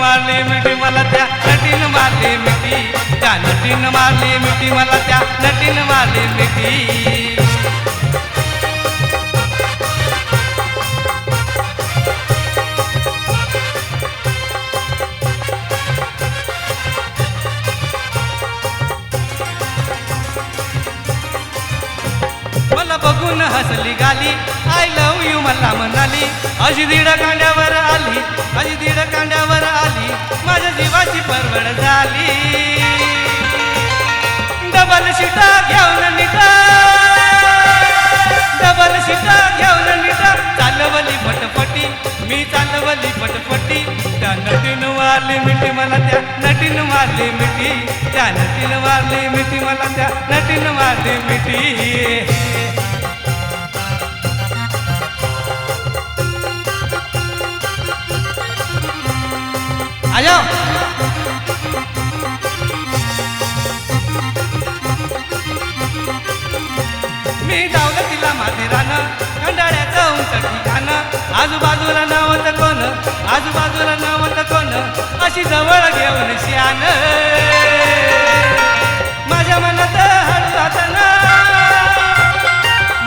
मारली मिठी मला त्या नटीनं मारली मिठी त्या नटीनं मारली मिठी मला त्या नटीनं मारली मिठी मला बघून हसली गाली आय लव यू मला म्हणाली अशी दीड कांड्यावर आली अशी दीड कांड्यावर आली माझ्या जीवाची परवड झाली डबल शिटा घेऊन निटा डबल शिटा घेऊन निटा चालवली फटफटी मी चालवली फटफटी त्या नटीनं मारली मिठी मला त्या नटीनं मारली मिठी त्या नटीनं मारली मिठी मला त्या नटीनं मारली मिठी आ जाओ मी धावलं तिला माथेरानं खंडाळ्याचं उंच ठिकाणं आजूबाजूला नव्हतं कोण आजूबाजूला नव्हतं कोण अशी जवळ घेऊन श्यान माझ्या मनात हळू हातानं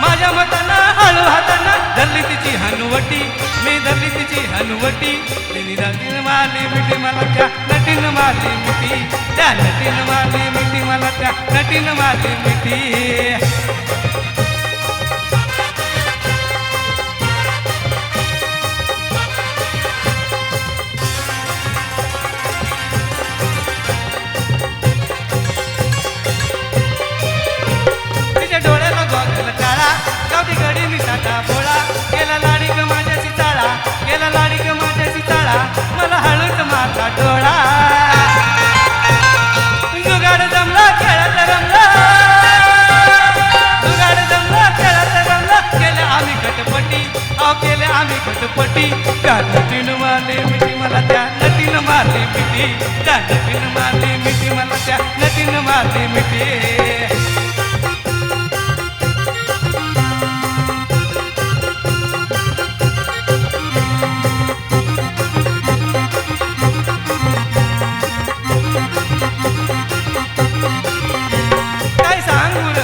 माझ्या मतानं हळू हातानं धरली तिची हनुवटी मी धरली तिची हनुवटी तिने नटीनं मारली मिठी मला त्या नटीनं मारली मिठी त्या नटीनं मारली मिठी मला त्या नटीनं मारली मिठी गावठी गडी मी साठा बोळा गेला लाडी ग माझ्याची चाळा गेला लाडी ग माझ्याची चाळा मला हळूच मारला डोळा जुगाड जमला खेळात रमला जुगाड जमला खेळात रमला केले आम्ही खटपटी अहो केले आम्ही खटपटी त्या नटीनं मारली मिठी मला त्या नटीनं मारली मिठी त्या नटीनं मारली मिठी मला त्या नटीनं मारली मिठी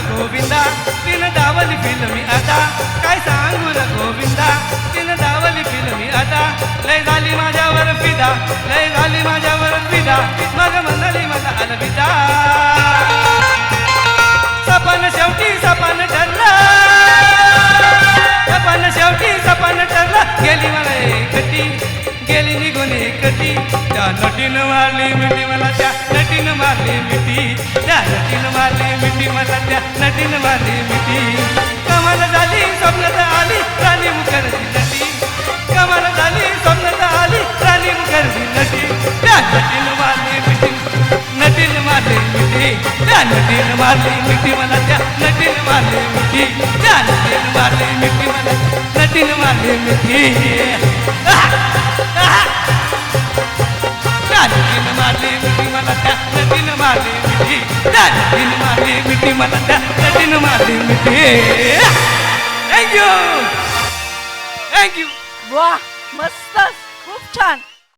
तिनं दावली फिल्मी आता काय सांगू र गोविंदा तिनं दावली फिल्मी आता लय झाली माझ्यावर फिदा लय झाली माझ्यावर फिदा मग म्हणाली मला अलविदा सपन शेवटी सपन ठरलं सपन शेवटी सपन ठरलं गेली मला एकटी गेली निघून एकटी त्या नटीनं मारली मिठी मला त्या नटीनं मारली मिठी त्या नटीनं मारली मिठी मला त्या नटीनं मारली मिठी कमाल झाली स्वप्नात आली राणी मुखर्जी नटी कमाल झाली स्वप्नात आली राणी मुखर्जी नटी त्या नटीनं मारली मिठी नटीनं मारली मिठी त्या नटीनं मारली मिठी मला त्या नटीनं मारली मिठी त्या नटीनं मारली मिठी मला नटीनं मारली मिठी नटीनं मारली मिठी मला त्या नटीनं मारली मिठी त्या नटीनं मारली मिठी मला त्या नटीनं मारली मिठी थँक्यू थँक्यू वाह मस्त खूप छान.